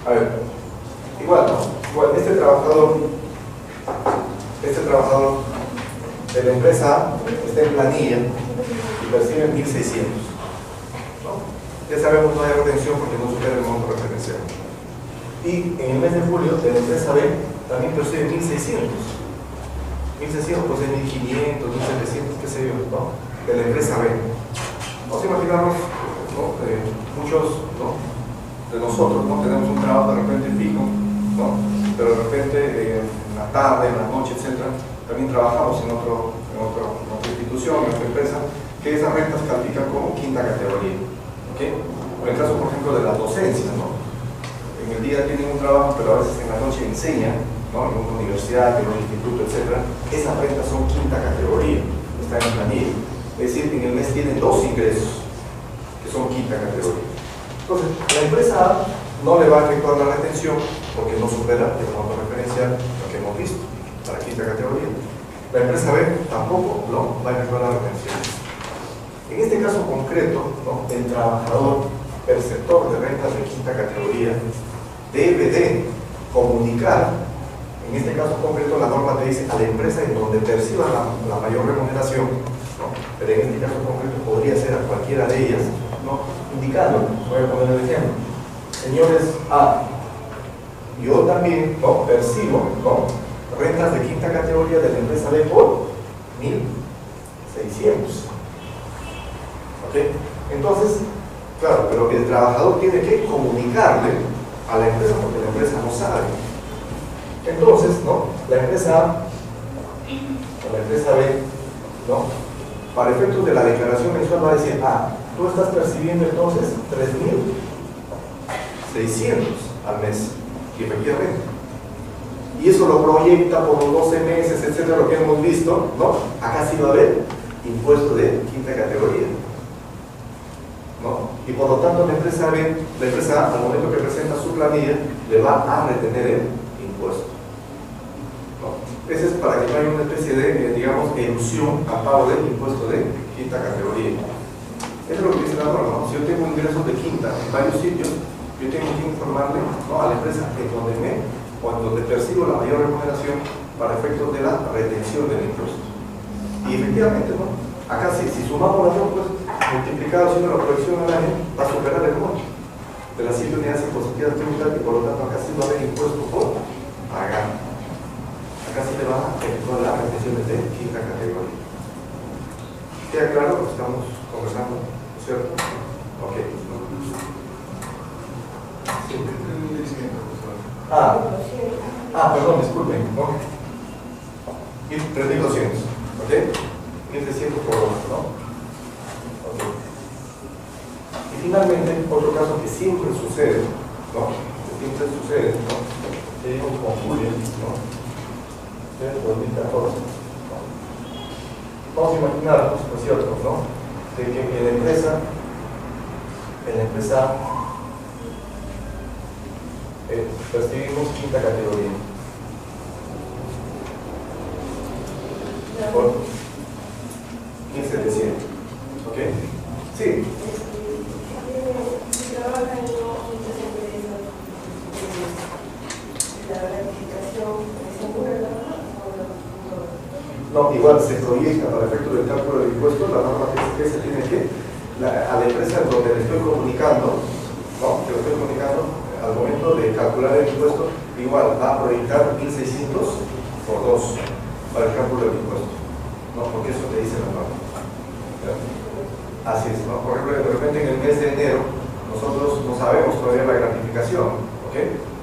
A ver, igual, ¿no? Igual, este trabajador de la empresa está en planilla y percibe 1.600, ¿no? Ya sabemos no hay retención porque no supera el monto referencial. Y en el mes de julio de la empresa B también percibe 1.600. 1.600 pues es 1.500, 1.700, qué sé yo, ¿no?, de la empresa B. Vamos a imaginarnos, ¿no?, muchos, ¿no?, de nosotros, ¿no?, tenemos un trabajo de repente fijo, ¿no?, pero de repente en la tarde, en la noche, etcétera, también trabajamos en otra institución, en otra empresa, que esas rentas califican como quinta categoría. ¿Ok? O en el caso, por ejemplo, de las docencias, ¿no?, en el día tienen un trabajo, pero a veces en la noche enseñan, ¿no?, en una universidad, en un instituto, etcétera. Esas rentas son quinta categoría, están en planilla. Es decir, en el mes tienen dos ingresos que son quinta categoría. Entonces, la empresa A no le va a efectuar la retención porque no supera el monto referencial, lo que hemos visto, para quinta categoría. La empresa B tampoco no va a efectuar la retención. En este caso concreto, ¿no?, el trabajador perceptor de rentas de quinta categoría debe de comunicar, en este caso concreto la norma te dice a la empresa en donde perciba la mayor remuneración, ¿no?, pero en este caso concreto podría ser a cualquiera de ellas, ¿no?, indicando, voy a poner el ejemplo, señores A, yo también, ¿no?, percibo, ¿no?, rentas de quinta categoría de la empresa B por 1.600. ¿Ok? Entonces, claro, pero el trabajador tiene que comunicarle a la empresa porque la empresa no sabe. Entonces, ¿no?, la empresa A o la empresa B, ¿no?, para efectos de la declaración mensual va a decir, tú estás percibiendo entonces 3.600 al mes, y efectivamente. Y eso lo proyecta por los 12 meses, etcétera, lo que hemos visto, ¿no? Acá sí va a haber impuesto de quinta categoría, ¿no? Y por lo tanto la empresa B, la empresa A, al momento que presenta su planilla, le va a retener el impuesto, ¿no? Ese es para que no haya una especie de, digamos, elusión al pago del impuesto de quinta categoría. Eso es lo que dice la norma, ¿no? Si yo tengo ingresos de quinta en varios sitios, yo tengo que informarle, ¿no?, a la empresa en donde percibo la mayor remuneración para efectos de la retención del impuesto. Y efectivamente, ¿no?, acá si sumamos las dos, pues multiplicado haciendo la proyección al año, va a superar el monto de las 7 unidades impositivas tributarias, y por lo tanto acá sí va a haber impuesto por pagar. Acá sí le van a efectuar las retenciones de quinta categoría. ¿Queda claro lo que estamos conversando? ¿No es cierto? Ok. Sí. Perdón, disculpen, ¿no? 3.200, ¿ok? 1.300 por hora, ¿no? Ok. Y finalmente, otro caso que siempre sucede, ¿no?, ¿no?, que digo con Julio, ¿no?, de 2014, ¿no? Vamos a imaginarnos, ¿no es cierto?, ¿no?, de que en la empresa percibimos quinta categoría. Por 15,700. ¿Ok? Sí. No, igual se proyecta para efecto del cálculo del impuesto la norma que se tiene que, a la empresa donde le estoy comunicando, ¿no? Que lo estoy comunicando, al momento de calcular el impuesto, igual va a proyectar 1.600 por 2 para el cálculo del impuesto, ¿no? Porque eso te dice la norma. ¿Ya? Así es, ¿no? Por ejemplo, de repente en el mes de enero, nosotros no sabemos todavía la gratificación, ¿ok?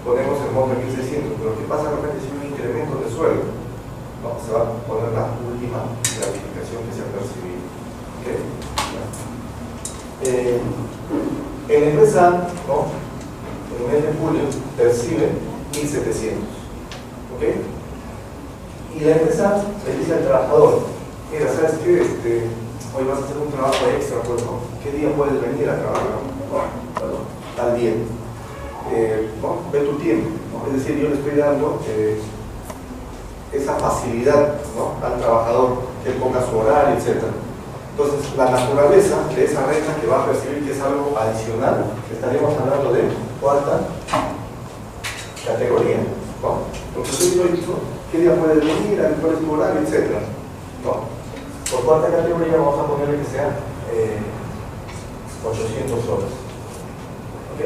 Ponemos el monto de 1.600, pero ¿qué pasa de repente si hay un incremento de sueldo? No, se va a poner la última gratificación que se ha percibido. ¿Okay? En la empresa, ¿no? En el mes de julio percibe 1.700. ¿Ok? Y la empresa le dice al trabajador: mira, ¿sabes qué? Hoy vas a hacer un trabajo extra, pues, ¿no? ¿Qué día puedes venir a trabajar? Bueno, tal día. ¿No? Ve tu tiempo, ¿no? Es decir, yo le estoy dando esa facilidad, ¿no? Al trabajador, que él ponga su horario, etc. Entonces, la naturaleza de esa renta que va a percibir que es algo adicional, estaríamos hablando de cuarta categoría, ¿no? Entonces, yo digo, ¿qué día puedes venir? ¿Cuál es tu horario? etc. ¿No? Por cuarta categoría vamos a ponerle que sea 800 horas. ¿Ok?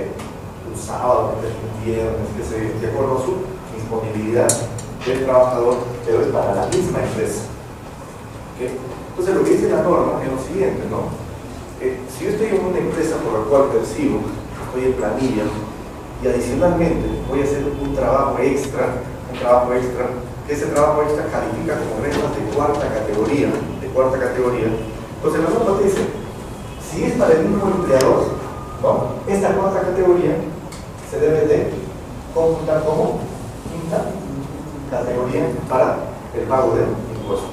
Un sábado, un viernes, que se de acuerdo a su disponibilidad del trabajador, pero es para la misma empresa. ¿Okay? Entonces lo que dice la norma es lo siguiente, ¿no? Si yo estoy en una empresa por la cual percibo, estoy en planilla, y adicionalmente voy a hacer un trabajo extra, que ese trabajo extra califica como rentas de cuarta categoría, entonces la norma dice, si es para el mismo empleador, ¿no? Esta cuarta categoría se debe de computar como quinta categoría para el pago del impuesto.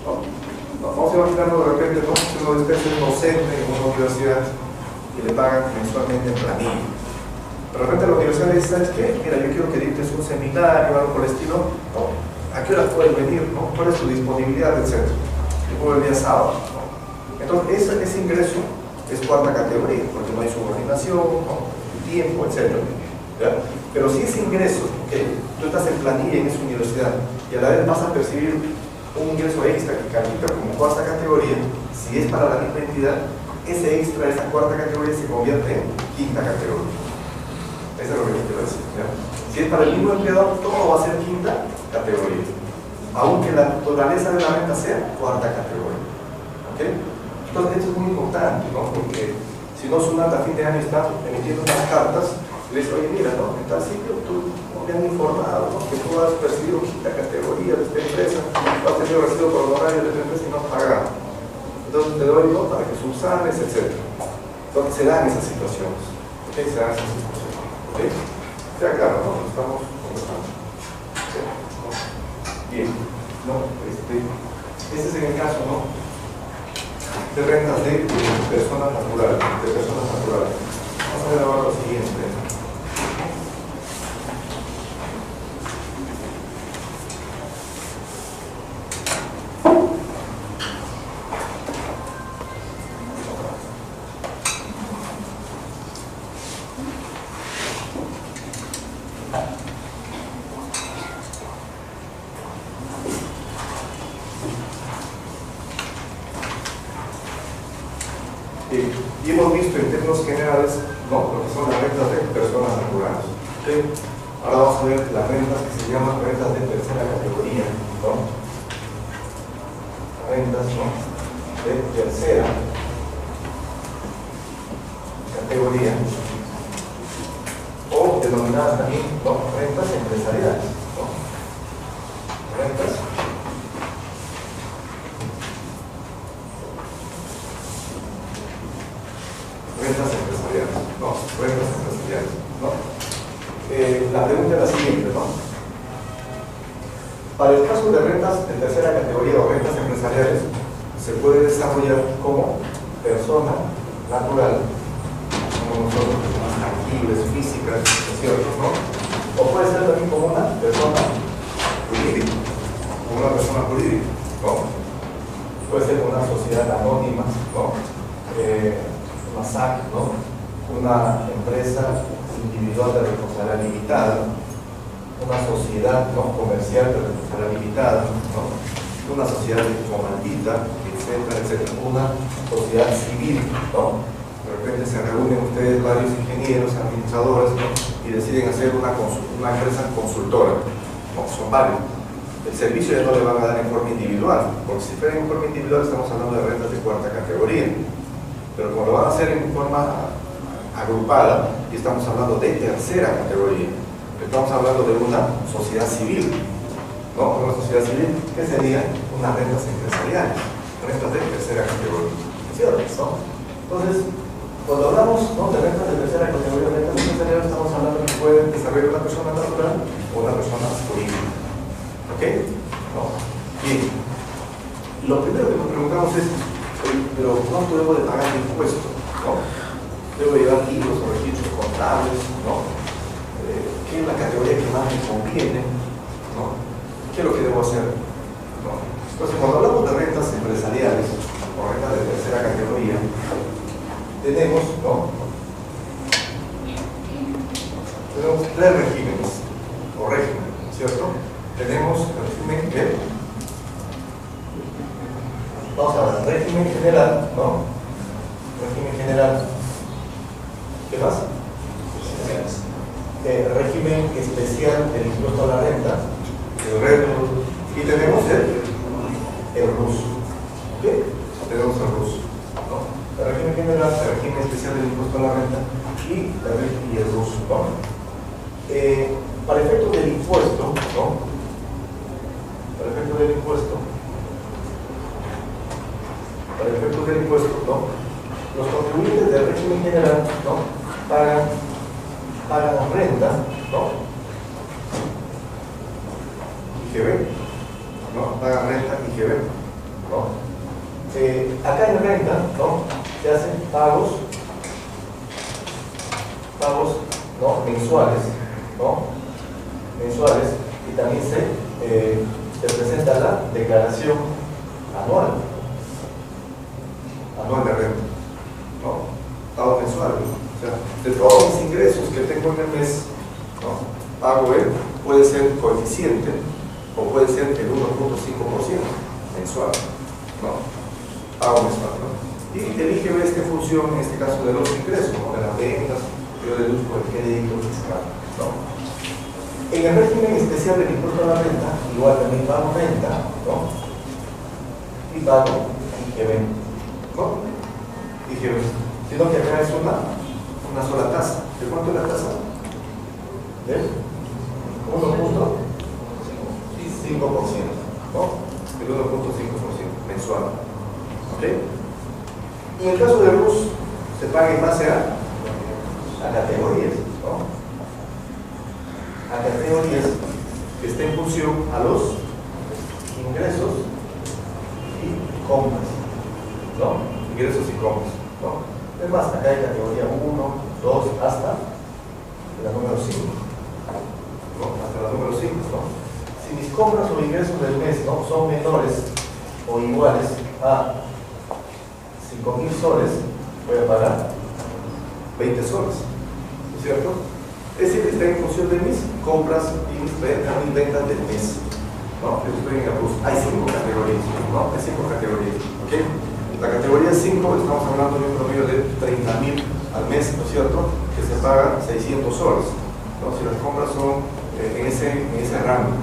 ¿No? Vamos a imaginarnos de repente, ¿no? Si uno es docente en una universidad y le pagan mensualmente en planilla. De repente la universidad le dice: ¿sabes qué? Mira, yo quiero que dictes un seminario o algo por el estilo, ¿no? ¿A qué horas puedes venir? ¿No? ¿Cuál es tu disponibilidad del centro? Yo puedo el día sábado, ¿no? Entonces ese ingreso es cuarta categoría, porque no hay subordinación, ¿no? Tiempo, etc. ¿Ya? Pero si ese ingreso, que tú estás en planilla en esa universidad y a la vez vas a percibir un ingreso extra que califica como cuarta categoría, si es para la misma entidad, ese extra, esa cuarta categoría se convierte en quinta categoría. Eso es lo que yo quiero decir. ¿Ya? Si es para el mismo empleador, todo va a ser quinta categoría, aunque la naturaleza de la renta sea cuarta categoría. ¿Ok? Entonces esto es muy importante, ¿no? Porque si no, SUNAT a fin de año está emitiendo unas cartas y le dice: oye, mira, ¿no? En tal sitio tú me han informado, ¿no? Que tú has percibido quinta categoría de esta empresa, has tenido recibo por horario de esta empresa y no has pagado. Entonces te doy, ¿no? Para que subsanes, etc. Entonces se dan esas situaciones. ¿Ok? Se dan esas situaciones. ¿Ok? Ya claro, ¿no? Estamos conversando. ¿Sí? ¿No? Bien. ¿No? Este es en el caso, ¿no? De rentas de personas naturales. Vamos a ver ahora lo siguiente. Y hemos visto en términos generales, ¿no? Lo que son las rentas de personas naturales. ¿Okay? Ahora vamos a ver las rentas que se llaman rentas de tercera categoría, ¿no? Rentas, ¿no? De tercera categoría, o denominadas también, ¿no? Rentas empresariales, ¿no? Rentas empresariales, ¿no? Rentas empresariales, ¿no? La pregunta es la siguiente, ¿no? Para el caso de rentas de tercera categoría o rentas empresariales, se puede desarrollar como persona natural, como nosotros llamamos. tangibles, físicas, ¿no es cierto? ¿No? O puede ser también como una persona jurídica, ¿no? Puede ser una sociedad anónima, ¿no? Una SAC, ¿no? Una empresa individual de responsabilidad limitada, una sociedad no comercial de responsabilidad limitada, ¿no? Una sociedad comandita, etcétera, etcétera, una sociedad civil, ¿no? De repente se reúnen ustedes varios ingenieros, administradores, ¿no? Y deciden hacer una empresa consultora, ¿no? Son varios. El servicio ya no le van a dar en forma individual, porque si fuera en forma individual estamos hablando de rentas de cuarta categoría, pero como lo van a hacer en forma agrupada, y estamos hablando de tercera categoría, estamos hablando de una sociedad civil, ¿no? Una sociedad civil que sería unas rentas empresariales, rentas de tercera categoría, ¿cierto? ¿No? Entonces, cuando hablamos, ¿no?, de rentas de tercera categoría, rentas empresariales, estamos hablando de que puede desarrollar una persona natural o una persona jurídica. ¿Ok? ¿No? Bien. Lo primero que nos preguntamos es, pero ¿cuánto debo de pagar de impuesto? ¿No? Debo llevar libros o registros contables, ¿no? ¿Qué es la categoría que más me conviene? ¿No? ¿Qué es lo que debo hacer? ¿No? Entonces, cuando hablamos de rentas empresariales o rentas de tercera categoría, tenemos, ¿no? Tenemos tres regímenes o régimen, ¿cierto? Tenemos el régimen de, vamos a ver, régimen general, ¿no? Régimen general. ¿Qué más? Régimen especial del impuesto a la renta, el RED, y tenemos el RUS. ¿Ok? Tenemos el RUS, ¿no? El régimen general, el régimen especial del impuesto a la renta y el RUS, ¿no? Para efectos del impuesto, ¿no? Para efectos del impuesto, ¿no? Los contribuyentes del régimen general, ¿no?, pagan renta, ¿no? IGB, ¿no? Pagan renta IGB, ¿no? Acá en renta, ¿no?, se hacen pagos, ¿no?, mensuales, ¿no? Mensuales, y también se presenta la declaración anual de renta, ¿no? Pago mensual, o sea, de todos los ingresos que tengo en el mes, ¿no?, pago puede ser coeficiente o puede ser el 1.5% mensual, ¿no? Pago mensual, ¿no? Y el IGB es en función, en este caso, de los ingresos, ¿no?, de las ventas, yo deduzco el crédito fiscal, ¿no? En el régimen especial del impuesto a la renta, igual también pago renta, ¿no?, y pago IGB, ¿no? IGB, sino que acá es una sola tasa. ¿De cuánto es la tasa? ¿De 1.5%? ¿No? El 1.5% mensual. ¿Ok? Y en el caso de RUS, se paga en base a categorías, ¿no? A categorías que estén en función a los ingresos y compras, ¿no? Ingresos y compras, ¿no? Es más, acá hay categoría 1, 2, hasta la número 5, ¿no? Hasta la número 5, ¿no? Si mis compras o ingresos del mes, ¿no?, son menores o iguales a 5.000 soles, voy a pagar 20 soles, ¿no es cierto? Es decir, está en función de mis compras y mis ventas del mes, ¿no? Estoy en el RUS. Hay 5 categorías, ¿no? Hay 5 categorías, ¿ok? La categoría 5, estamos hablando de un promedio de 30.000 al mes, ¿no es cierto?, que se paga 600 soles, ¿no? Si las compras son en ese rango,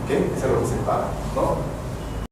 ¿ok? Eso es lo que se paga, ¿no?